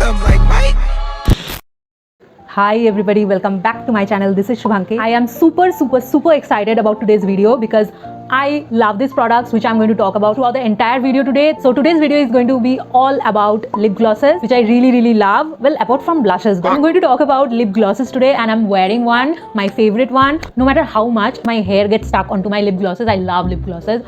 something like Mike. Hi everybody, welcome back to my channel. This is Shubhanki. I am super excited about today's video because I love these products which I'm going to talk about throughout the entire video today. So today's video is going to be all about lip glosses, which I really love. Well, apart from blushes though. I'm going to talk about lip glosses today and I'm wearing one, my favorite one. No matter how much my hair gets stuck onto my lip glosses, I love lip glosses.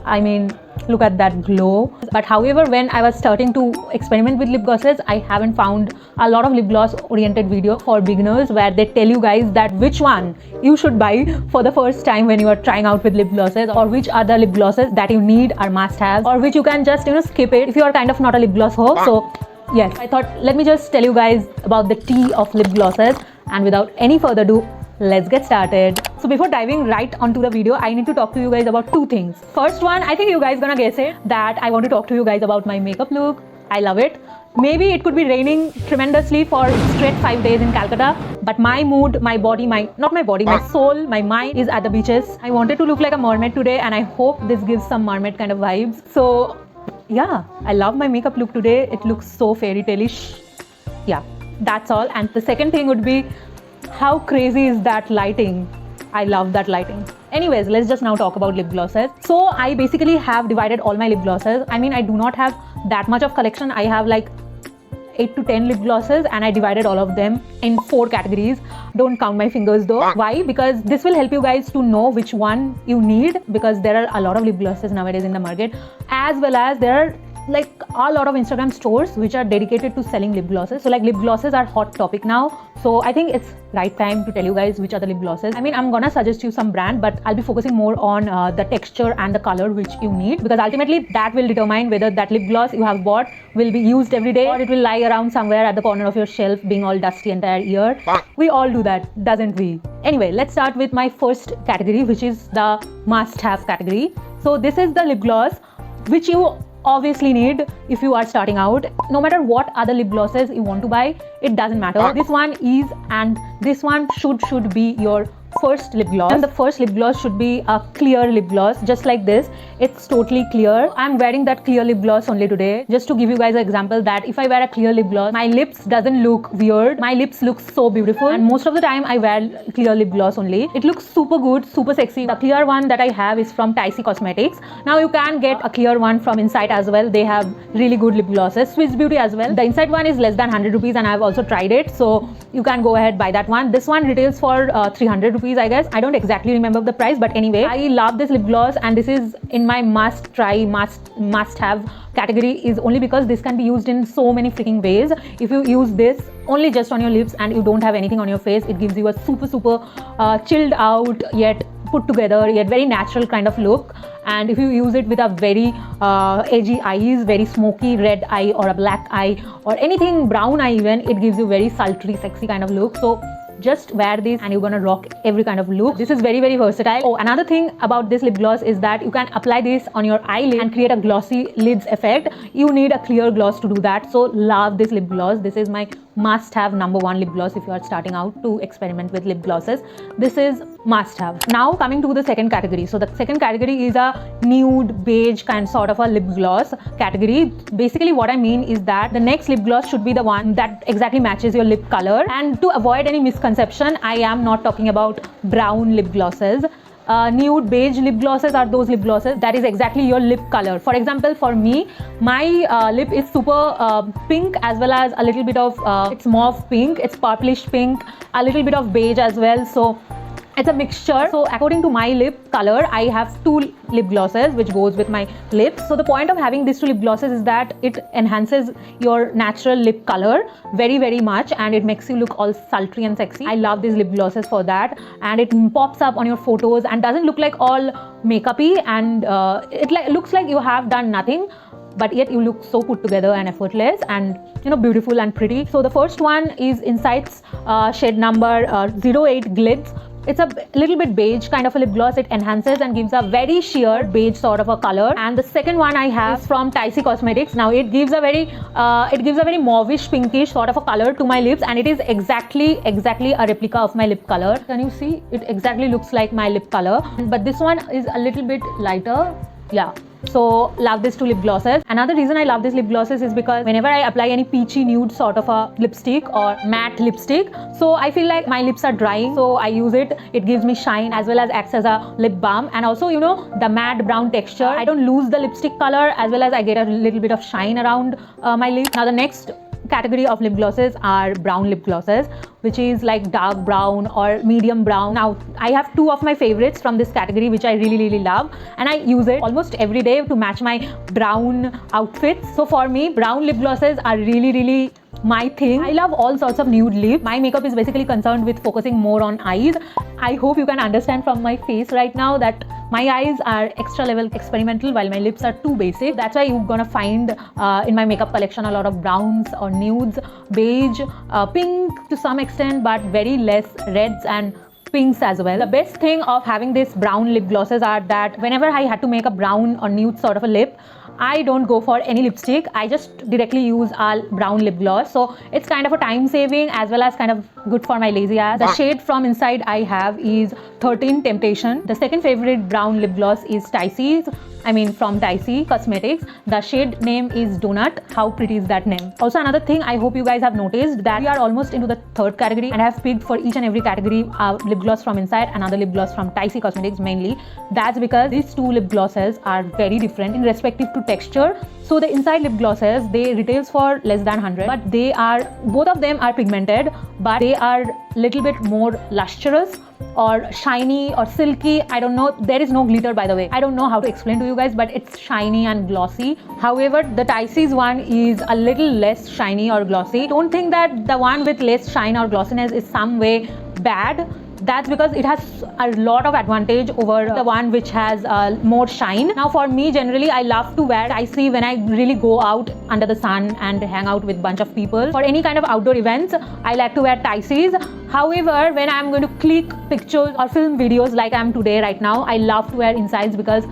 I mean, look at that glow. But however, when I was starting to experiment with lip glosses, I haven't found a lot of lip gloss oriented video for beginners where they tell you guys that which one you should buy for the first time when you are trying out with lip glosses, or which are the lip glosses that you need or must have, or which you can just skip it if you are kind of not a lip gloss hoe. So yes, I thought let me just tell you guys about the tea of lip glosses, and without any further ado, let's get started. So before diving right onto the video, I need to talk to you guys about two things. First one, I think you guys gonna guess it, that I want to talk to you guys about my makeup look. I love it. Maybe it could be raining tremendously for straight 5 days in Calcutta, but my mood, my body, my soul, my mind is at the beaches. I wanted to look like a mermaid today and I hope this gives some mermaid kind of vibes. So yeah, I love my makeup look today. It looks so fairy tale-ish. Yeah, that's all. And the second thing would be, how crazy is that lighting? I love that lighting. Anyways, let's just now talk about lip glosses. So I basically have divided all my lip glosses. I mean, I do not have that much of collection. I have like 8 to 10 lip glosses and I divided all of them in 4 categories. Don't count my fingers though. Why? Because this will help you guys to know which one you need, because there are a lot of lip glosses nowadays in the market, as well as there are like a lot of Instagram stores which are dedicated to selling lip glosses. So like lip glosses are hot topic now. So I think it's right time to tell you guys which are the lip glosses. I mean, I'm gonna suggest you some brand, but I'll be focusing more on the texture and the color which you need, because ultimately that will determine whether that lip gloss you have bought will be used every day or it will lie around somewhere at the corner of your shelf being all dusty entire year. We all do that, doesn't we? Anyway, let's start with my first category, which is the must-have category. So this is the lip gloss which you obviously need if you are starting out. No matter what other lip glosses you want to buy, it doesn't matter. This one is, and this one should be your first lip gloss. And the first lip gloss should be a clear lip gloss, just like this. It's totally clear. I'm wearing that clear lip gloss only today, just to give you guys an example that if I wear a clear lip gloss, my lips doesn't look weird. My lips look so beautiful, and most of the time I wear clear lip gloss only. It looks super good, super sexy. The clear one that I have is from Tycie Cosmetics. Now you can get a clear one from Insight as well. They have really good lip glosses. Swiss Beauty as well. The Insight one is less than 100 rupees and I've also tried it, so you can go ahead buy that one. This one retails for 300 rupees, I guess. I don't exactly remember the price, but anyway, I love this lip gloss and this is in my must try, must have category, is only because this can be used in so many freaking ways. If you use this only just on your lips and you don't have anything on your face, it gives you a super chilled out yet put together yet very natural kind of look. And if you use it with a very edgy eyes, very smoky red eye or a black eye or anything brown eye even, it gives you very sultry sexy kind of look. So just wear this and you're gonna rock every kind of look. This is very versatile. Oh, another thing about this lip gloss is that you can apply this on your eyelid and create a glossy lids effect. You need a clear gloss to do that. So love this lip gloss. This is my must have #1 lip gloss if you are starting out to experiment with lip glosses. This is must have. Now coming to the second category. So the second category is a nude beige kind sort of a lip gloss category. Basically what I mean is that the next lip gloss should be the one that exactly matches your lip color. And to avoid any misconception, I am not talking about brown lip glosses. Nude beige lip glosses are those lip glosses that is exactly your lip color. For example, for me, my lip is super pink as well as a little bit of it's mauve pink, it's purplish pink, a little bit of beige as well. So it's a mixture. So according to my lip color, I have 2 lip glosses which goes with my lips. So the point of having these 2 lip glosses is that it enhances your natural lip color very much and it makes you look all sultry and sexy. I love these lip glosses for that, and it pops up on your photos and doesn't look like all makeup-y, and it looks like you have done nothing, but yet you look so put together and effortless and beautiful and pretty. So the first one is Insight's shade number 08 Glitz. It's a little bit beige kind of a lip gloss. It enhances and gives a very sheer beige sort of a color. And the second one I have is from Tycie Cosmetics. Now it gives a very mauvish pinkish sort of a color to my lips, and it is exactly a replica of my lip color. Can you see? It exactly looks like my lip color, but this one is a little bit lighter. Yeah, So love these two lip glosses. Another reason I love these lip glosses is because whenever I apply any peachy nude sort of a lipstick or matte lipstick, so I feel like my lips are drying, so I use it. It gives me shine as well as acts as a lip balm, and also, you know, the matte brown texture, I don't lose the lipstick color, as well as I get a little bit of shine around my lips. Now the next category of lip glosses are brown lip glosses, which is like dark brown or medium brown. Now I have two of my favorites from this category which I really love, and I use it almost every day to match my brown outfits. So for me, brown lip glosses are really my thing. I love all sorts of nude lip. My makeup is basically concerned with focusing more on eyes. I hope you can understand from my face right now that my eyes are extra level experimental while my lips are too basic. That's why you're gonna find in my makeup collection a lot of browns or nudes, beige, pink to some extent, but very less reds and pinks as well. The best thing of having these brown lip glosses are that whenever I had to make a brown or nude sort of a lip, I don't go for any lipstick. I just directly use a brown lip gloss. So it's kind of a time saving as well as kind of good for my lazy ass. The shade from inside I have is 13 Temptation. The second favorite brown lip gloss is from Dicey Cosmetics. The shade name is Donut. How pretty is that name? Also, another thing I hope you guys have noticed that we are almost into the third category, and I have picked for each and every category lip gloss from inside, another lip gloss from Dicey Cosmetics mainly. That's because these two lip glosses are very different in respective to texture. So the inside lip glosses, they retails for less than 100, but both of them are pigmented, but they are little bit more lustrous or shiny or silky. I don't know, there is no glitter, by the way. I don't know how to explain to you guys, but it's shiny and glossy. However, the Dicey's one is a little less shiny or glossy. Don't think that the one with less shine or glossiness is some way bad. That's because it has a lot of advantage over the one which has more shine. Now for me, generally I love to wear Dicey when I really go out under the sun and hang out with bunch of people. For any kind of outdoor events, I like to wear Dicey's. However, when I'm going to click pictures or film videos like I'm today right now, I love to wear insides because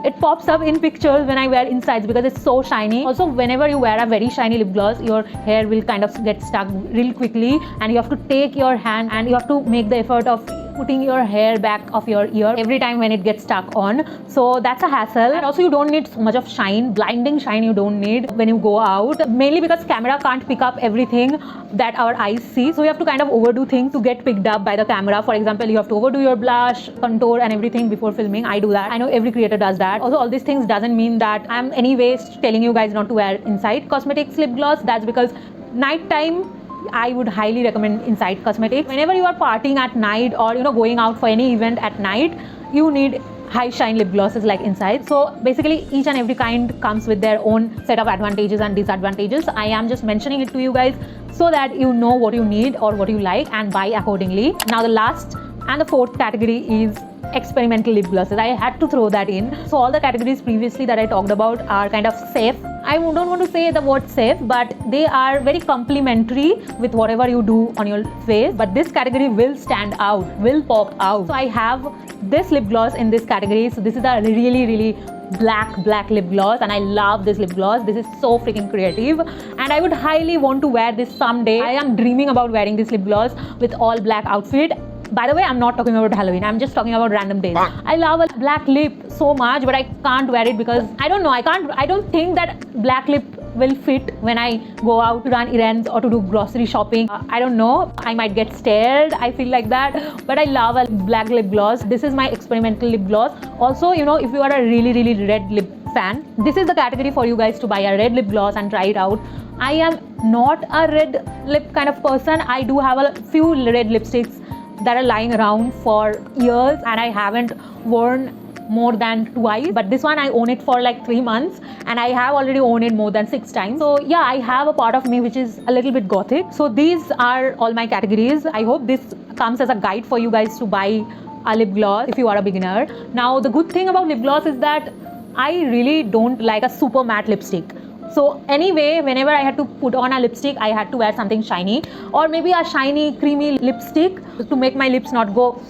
it pops up in pictures when I wear insides because it's so shiny. Also, whenever you wear a very shiny lip gloss, your hair will kind of get stuck really quickly, and you have to take your hand and you have to make the effort of putting your hair back of your ear every time when it gets stuck on. So that's a hassle. And also, you don't need so much of shine, blinding shine you don't need when you go out, mainly because camera can't pick up everything that our eyes see. So you have to kind of overdo things to get picked up by the camera. For example, you have to overdo your blush, contour and everything before filming. I do that. I know every creator does that. Also, all these things doesn't mean that I'm anyways telling you guys not to wear Inside Cosmetics lip gloss. That's because nighttime I would highly recommend Inside Cosmetics. Whenever you are partying at night or going out for any event at night, you need high shine lip glosses like Inside. So basically each and every kind comes with their own set of advantages and disadvantages. I am just mentioning it to you guys so that you know what you need or what you like and buy accordingly. Now the last and the fourth category is experimental lip glosses. I had to throw that in. So all the categories previously that I talked about are kind of safe. I don't want to say the word safe, but they are very complementary with whatever you do on your face. But this category will stand out, will pop out. So I have this lip gloss in this category. So this is a really black lip gloss, and I love this lip gloss. This is so freaking creative, and I would highly want to wear this someday. I am dreaming about wearing this lip gloss with all black outfit. By the way, I'm not talking about Halloween. I'm just talking about random days. I love a black lip so much, but I can't wear it because I don't know. I don't think that black lip will fit when I go out to run errands or to do grocery shopping. I don't know. I might get stared. I feel like that. But I love a black lip gloss. This is my experimental lip gloss. Also, if you are a really red lip fan, this is the category for you guys to buy a red lip gloss and try it out. I am not a red lip kind of person. I do have a few red lipsticks that are lying around for years, and I haven't worn more than twice, but this one I own it for like 3 months, and I have already owned it more than 6 times. So yeah, I have a part of me which is a little bit gothic. So these are all my categories. I hope this comes as a guide for you guys to buy a lip gloss if you are a beginner. Now the good thing about lip gloss is that I really don't like a super matte lipstick. So anyway, whenever I had to put on a lipstick, I had to wear something shiny, or maybe a shiny creamy lipstick to make my lips not go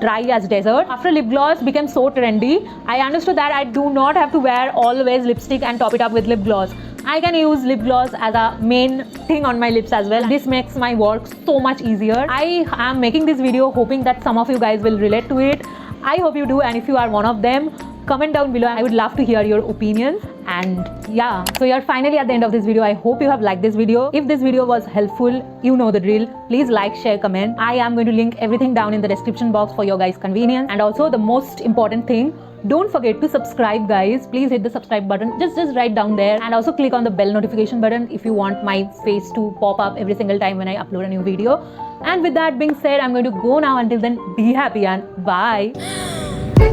dry as desert. After lip gloss became so trendy, I understood that I do not have to wear always lipstick and top it up with lip gloss. I can use lip gloss as a main thing on my lips as well. This makes my work so much easier. I am making this video hoping that some of you guys will relate to it. I hope you do, and if you are one of them, comment down below. I would love to hear your opinions. And yeah, so you're finally at the end of this video. I hope you have liked this video. If this video was helpful, you know the drill. Please like, share, comment. I am going to link everything down in the description box for your guys' convenience. And also the most important thing, don't forget to subscribe, guys. Please hit the subscribe button. Just right down there, and also click on the bell notification button if you want my face to pop up every single time when I upload a new video. And with that being said, I'm going to go now. Until then, be happy and bye.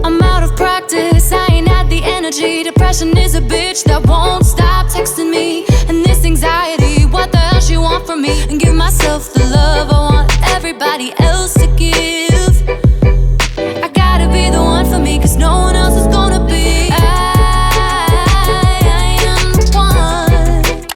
I'm out of practice, I ain't had the energy. Depression is a bitch that won't stop texting me. And this anxiety, what the hell she want from me? And give myself the love I want everybody else to give. I gotta be the one for me, cause no one else is